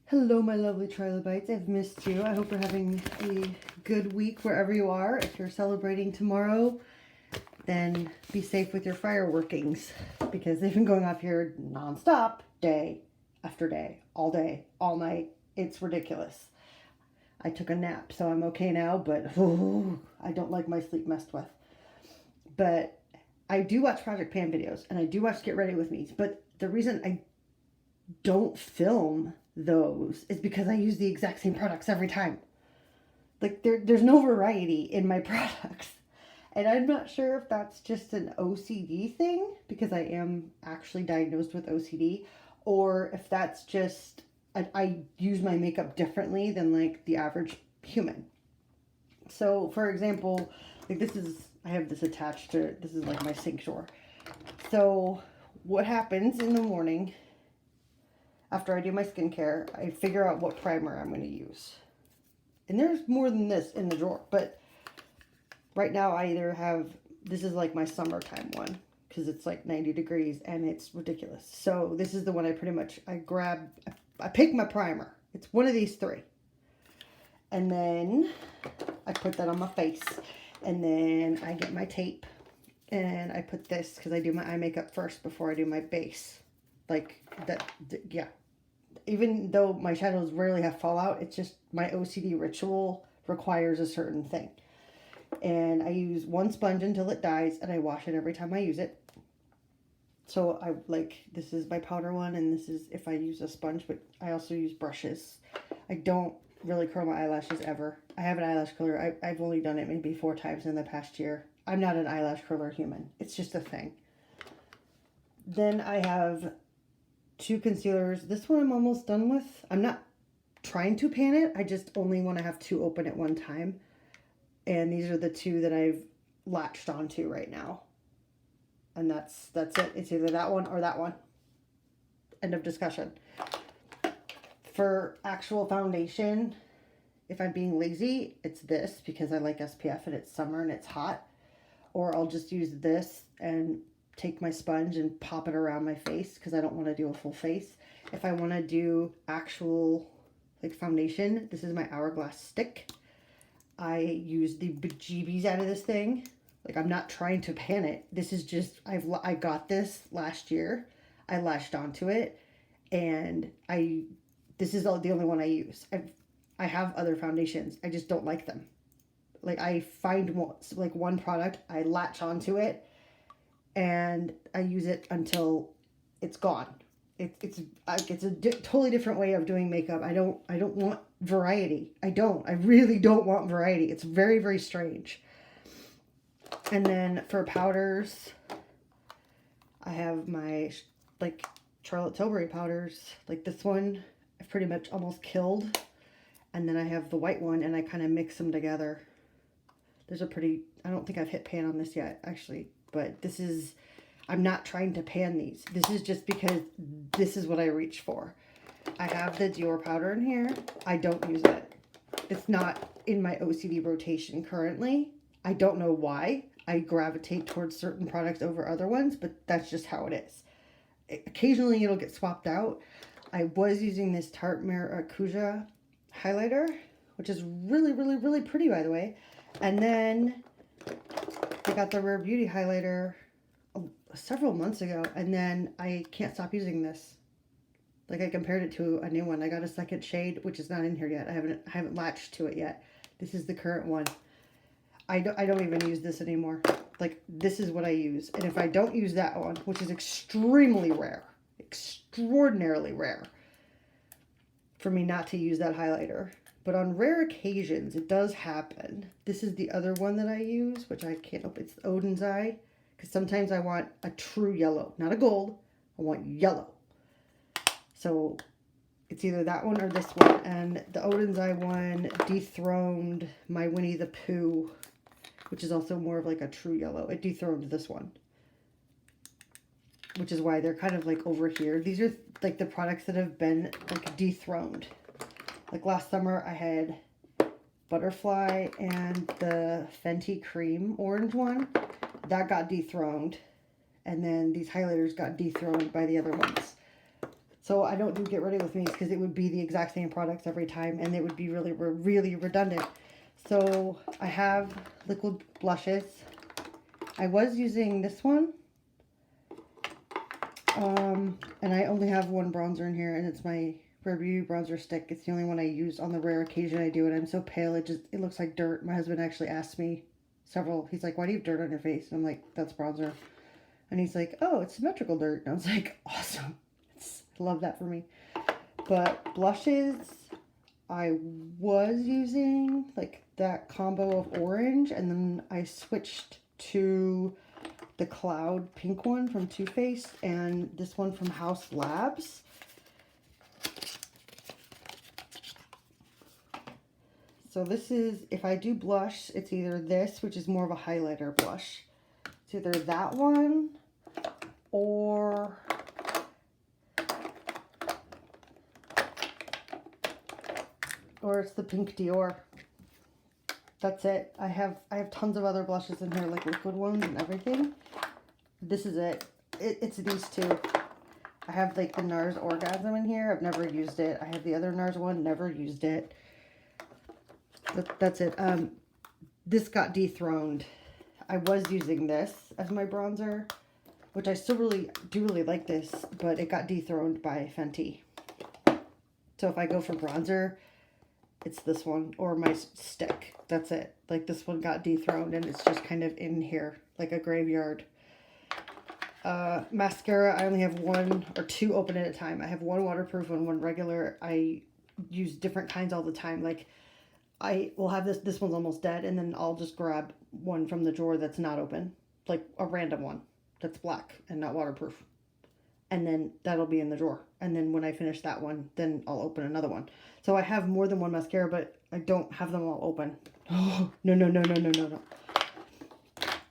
Hello, my lovely trilobites. I've missed you. I hope you're having a good week wherever you are. If you're celebrating tomorrow, then be safe with your fireworkings because they've been going off here nonstop, day after day, all night. It's ridiculous. I took a nap, so I'm okay now, but I don't like my sleep messed with. But I do watch Project Pan videos, and I do watch Get Ready With Me, but the reason I don't film those is because I use the exact same products every time. Like there's no variety in my products. And I'm not sure if that's just an OCD thing because I am actually diagnosed with OCD, or if that's just I use my makeup differently than like the average human. So for example, like I have this attached to, this is like my sink drawer. So what happens in the morning after I do my skincare, I figure out what primer I'm going to use. And there's more than this in the drawer, but right now I either have, this is like my summertime one, because it's like 90 degrees and it's ridiculous. So this is the one I pick my primer. It's one of these three. And then I put that on my face. And then I get my tape and I put this, because I do my eye makeup first before I do my base. Like that, yeah. Even though my shadows rarely have fallout, it's just my OCD ritual requires a certain thing. And I use one sponge until it dies, and I wash it every time I use it. So this is my powder one, and this is if I use a sponge, but I also use brushes. I don't really curl my eyelashes ever. I have an eyelash curler. I've only done it maybe 4 times in the past year. I'm not an eyelash curler human. It's just a thing. Then I have 2 concealers. This one I'm almost done with. I'm not trying to pan it. I just only want to have 2 open at one time. And these are the 2 that I've latched onto right now. And that's it. It's either that one or that one. End of discussion. For actual foundation, if I'm being lazy, it's this because I like SPF and it's summer and it's hot. Or I'll just use this and take my sponge and pop it around my face because I don't want to do a full face. If I want to do actual like foundation, this is my Hourglass stick. I use the bejeebies out of this thing. Like, I'm not trying to pan it. This is just, I got this last year. I lashed onto it, and this is the only one I use. I have other foundations. I just don't like them. Like, I find one product, I latch onto it, and I use it until it's gone. It's a totally different way of doing makeup. I don't want variety. I really don't want variety. It's very, very strange. And then for powders, I have my Charlotte Tilbury powders. Like this one, I've pretty much almost killed. And then I have the white one, and I kind of mix them together. There's I don't think I've hit pan on this yet, actually. But this is, I'm not trying to pan these. This is just because this is what I reach for. I have the Dior powder in here. I don't use it. It's not in my OCD rotation currently. I don't know why. I gravitate towards certain products over other ones, but that's just how it is. Occasionally it'll get swapped out. I was using this Tarte Maracuja highlighter, which is really, really, really pretty, by the way. And then I got the Rare Beauty highlighter several months ago, and then I can't stop using this. Like, I compared it to a new one. I got a second shade, which is not in here yet. I haven't latched to it yet. This is the current one. I don't even use this anymore. Like, this is what I use. And if I don't use that one, which is extremely rare, extraordinarily rare for me not to use that highlighter. But on rare occasions, it does happen. This is the other one that I use, which I can't open. It's Odin's Eye. Because sometimes I want a true yellow. Not a gold. I want yellow. So it's either that one or this one. And the Odin's Eye one dethroned my Winnie the Pooh, which is also more of like a true yellow. It dethroned this one, which is why they're kind of like over here. These are like the products that have been like dethroned. Like last summer I had Butterfly and the Fenty Cream orange one. That got dethroned. And then these highlighters got dethroned by the other ones. So I don't do Get Ready With Me's because it would be the exact same products every time and it would be really, really redundant. So I have liquid blushes. I was using this one. And I only have one bronzer in here, and it's my Rare Beauty bronzer stick. It's the only one I use on the rare occasion I do it. I'm so pale, it looks like dirt. My husband actually asked me he's like, why do you have dirt on your face? And I'm like, that's bronzer. And he's like, oh, it's symmetrical dirt. And I was like, awesome. I love that for me. But blushes, I was using like that combo of orange, and then I switched to the Cloud pink one from Too Faced and this one from House Labs. So this is, if I do blush, it's either this, which is more of a highlighter blush. It's either that one or it's the pink Dior. That's it. I have tons of other blushes in here, like liquid ones and everything. This is it. It's these two. I have like the NARS Orgasm in here. I've never used it. I have the other NARS one. Never used it. That's it. This got dethroned. I was using this as my bronzer, which I still really like this, but it got dethroned by Fenty. So if I go for bronzer, it's this one or my stick. That's it. Like this one got dethroned and it's just kind of in here like a graveyard. Mascara, I only have one or two open at a time. I have one waterproof and one regular. I use different kinds all the time. Like I will have this one's almost dead, and then I'll just grab one from the drawer that's not open, like a random one that's black and not waterproof. And then that'll be in the drawer. And then when I finish that one, then I'll open another one. So I have more than one mascara, but I don't have them all open. Oh, no.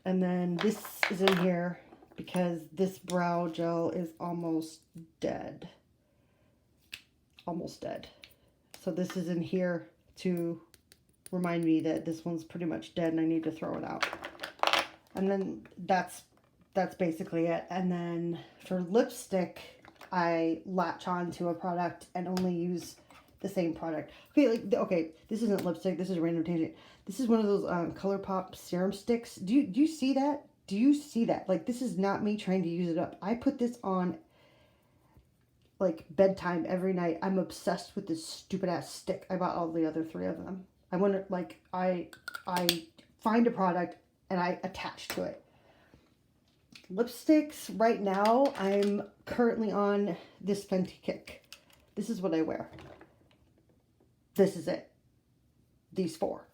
And then this is in here because this brow gel is almost dead. Almost dead. So this is in here to remind me that this one's pretty much dead and I need to throw it out. And then that's basically it. And then for lipstick, I latch on to a product and only use the same product. Okay, this isn't lipstick. This is random tangent. This is one of those ColourPop serum sticks. Do you see that? Do you see that? Like, this is not me trying to use it up. I put this on like bedtime every night. I'm obsessed with this stupid ass stick. I bought all the other three of them. I wonder, like, I find a product and I attach to it. Lipsticks, right now, I'm currently on this Fenty Kick. This is what I wear. This is it. These four.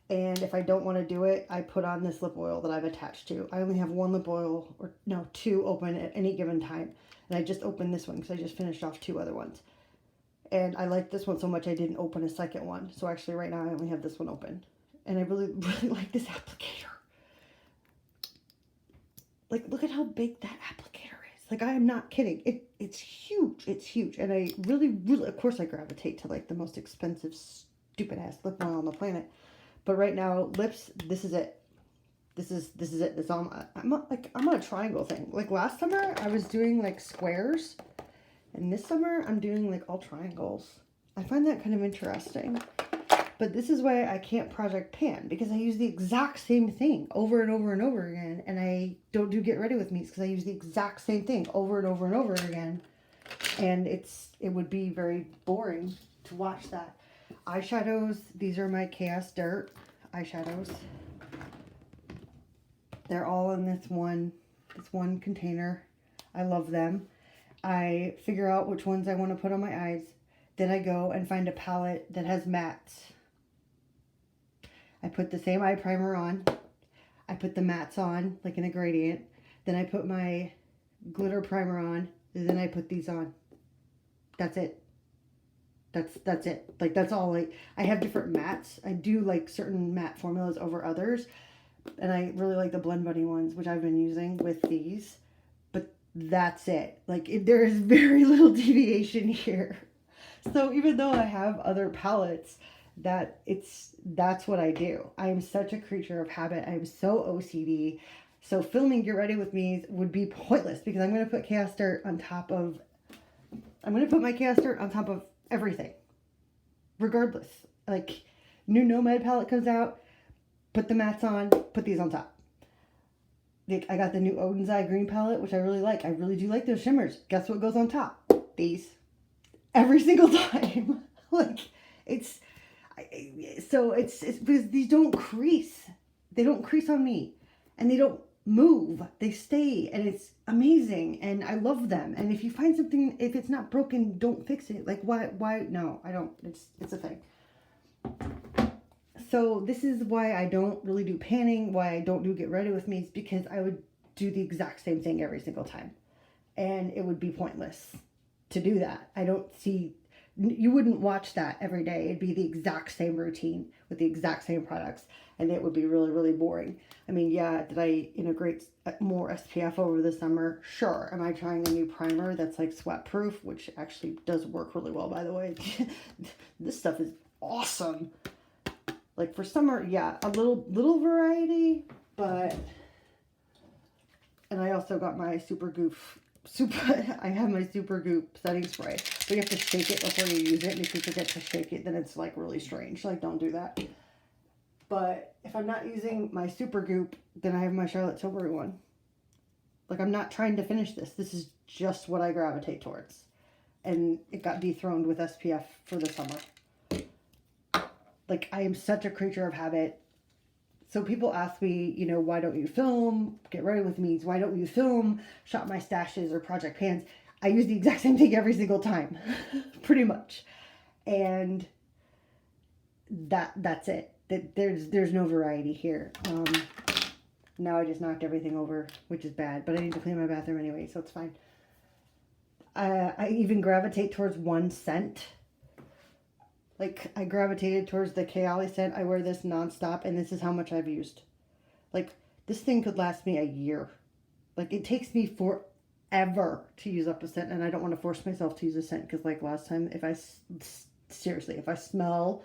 And if I don't want to do it, I put on this lip oil that I've attached to. I only have one lip oil, or no, two open at any given time. And I just opened this one because I just finished off two other ones. And I like this one so much I didn't open a second one. So actually right now I only have this one open. And I really like this applicator. Like, look at how big that applicator is. Like, I am not kidding. It's huge. It's huge. And I really, of course I gravitate to like the most expensive, stupid ass lip oil on the planet. But right now, lips, this is it. This is it. This I'm on a triangle thing. Like last summer, I was doing like squares. And this summer, I'm doing like all triangles. I find that kind of interesting. But this is why I can't project pan, because I use the exact same thing over and over and over again. And I don't do Get Ready With Me because I use the exact same thing over and over and over again. And it would be very boring to watch that. Eyeshadows, these are my Chaos Dirt eyeshadows. They're all in this one container. I love them. I figure out which ones I want to put on my eyes. Then I go and find a palette that has mattes. I put the same eye primer on. I put the mattes on, like in a gradient. Then I put my glitter primer on. And then I put these on. That's it. That's it. Like, that's all. Like, I have different mattes. I do like certain matte formulas over others. And I really like the Blend Bunny ones, which I've been using with these. But that's it. Like, there is very little deviation here. So even though I have other palettes, that's what I do. I am such a creature of habit. I am so OCD. So filming Get Ready With Me would be pointless because I'm going to put Chaos Dirt on top of I'm going to put my chaos dirt on top of everything, regardless. Like, new Nomad palette comes out, put the mattes on, put these on top. Like, I got the new Odin's Eye green palette, which I really like. I really do like those shimmers. Guess what goes on top? These. Every single time. Like, it's because these don't crease. They don't crease on me. And they don't move. They stay. And it's amazing. And I love them. And if you find something, if it's not broken, don't fix it. Like, why? No, I don't. It's a thing. So this is why I don't really do panning, why I don't do get ready with me, is because I would do the exact same thing every single time. And it would be pointless to do that. I don't see, you wouldn't watch that every day. It'd be the exact same routine with the exact same products. And it would be really, really boring. I mean, yeah, did I integrate more SPF over the summer? Sure. Am I trying a new primer that's like sweat proof, which actually does work really well, by the way. This stuff is awesome. Like for summer, yeah, a little variety, but, and I also got my I have my Super Goop setting spray, but you have to shake it before you use it, and if you forget to shake it, then it's like really strange, like don't do that. But if I'm not using my Super Goop, then I have my Charlotte Tilbury one. Like, I'm not trying to finish this. This is just what I gravitate towards. And it got dethroned with SPF for the summer. Like, I am such a creature of habit. So people ask me, you know, why don't you film? Get ready with me. Why don't you film Shop My Stashes or Project Pans? I use the exact same thing every single time, pretty much. And that's it. There's no variety here. Now I just knocked everything over, which is bad, but I need to clean my bathroom anyway, so it's fine. I even gravitate towards one scent. Like, I gravitated towards the Kayali scent. I wear this nonstop, and this is how much I've used. Like, this thing could last me a year. Like, it takes me forever to use up a scent, and I don't want to force myself to use a scent, because, like, last time, if I smell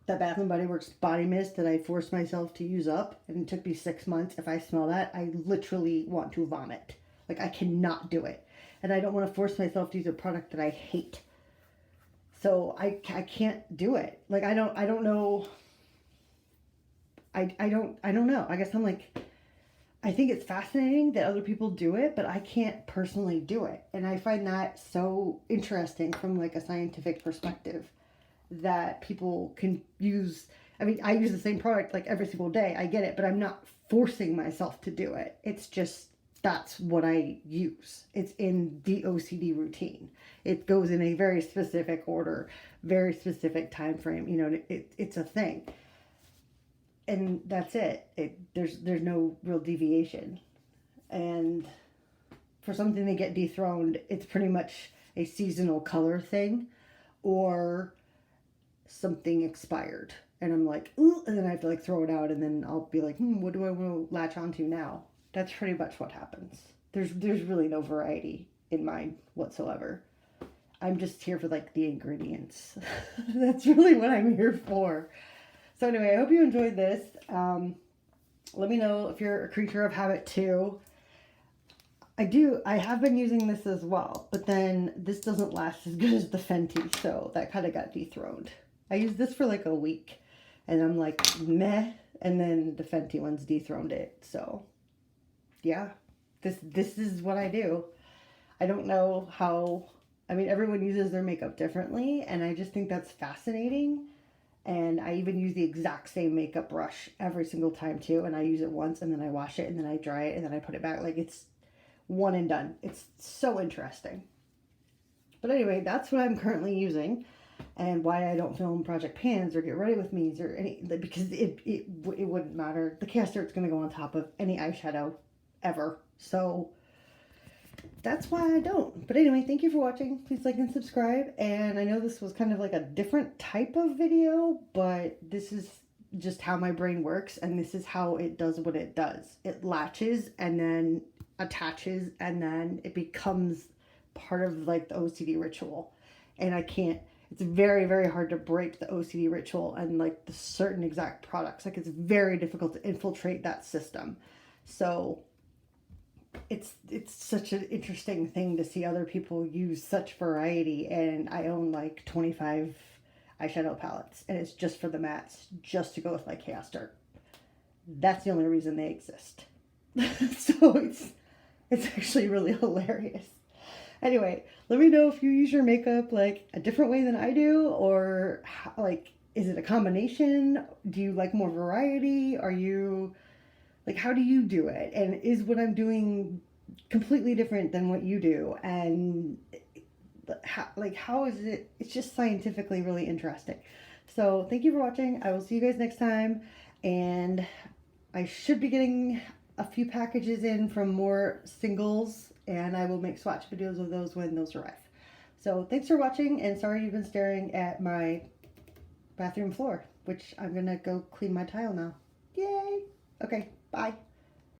that Bath & Body Works body mist that I forced myself to use up, and it took me 6 months, if I smell that, I literally want to vomit. Like, I cannot do it. And I don't want to force myself to use a product that I hate. So I can't do it. Like, I don't know. I don't know. I guess I'm like, I think it's fascinating that other people do it, but I can't personally do it. And I find that so interesting from like a scientific perspective that people can use. I mean, I use the same product like every single day. I get it, but I'm not forcing myself to do it. It's just, that's what I use. It's in the OCD routine. It goes in a very specific order, very specific time frame. You know, it's a thing, and that's it. There's no real deviation. And for something to get dethroned, it's pretty much a seasonal color thing, or something expired, and I'm like, ooh, and then I have to like throw it out, and then I'll be like, what do I want to latch onto now? That's pretty much what happens. There's really no variety in mine whatsoever. I'm just here for like the ingredients. That's really what I'm here for. So anyway, I hope you enjoyed this. Let me know if you're a creature of habit too. I have been using this as well, but then this doesn't last as good as the Fenty, so that kind of got dethroned. I used this for like a week, and I'm like, meh, and then the Fenty ones dethroned it, so yeah, this is what I do. I don't know how, I mean, everyone uses their makeup differently, and I just think that's fascinating. And I even use the exact same makeup brush every single time too, and I use it once, and then I wash it, and then I dry it, and then I put it back. Like, it's one and done. It's so interesting. But anyway, that's what I'm currently using, and why I don't film Project Pans or Get Ready With Me's or any, because it wouldn't matter. The cast dirt's going to go on top of any eyeshadow ever. So that's why I don't. But anyway, thank you for watching. Please like and subscribe. And I know this was kind of like a different type of video, but this is just how my brain works, and this is how it does what it does. It latches and then attaches, and then it becomes part of like the OCD ritual. And I can't, it's very, very hard to break the OCD ritual and like the certain exact products. Like, it's very difficult to infiltrate that system. So it's such an interesting thing to see other people use such variety, and I own like 25 eyeshadow palettes, and it's just for the mattes, just to go with my chaos dirt. That's the only reason they exist. So it's actually really hilarious. Anyway, let me know if you use your makeup like a different way than I do, or like, is it a combination? Do you like more variety? Are you like, how do you do it? And is what I'm doing completely different than what you do? And how is it? It's just scientifically really interesting. So thank you for watching. I will see you guys next time. And I should be getting a few packages in from more singles, and I will make swatch videos of those when those arrive. So thanks for watching, and sorry you've been staring at my bathroom floor, which I'm gonna go clean my tile now. Yay! Okay, bye.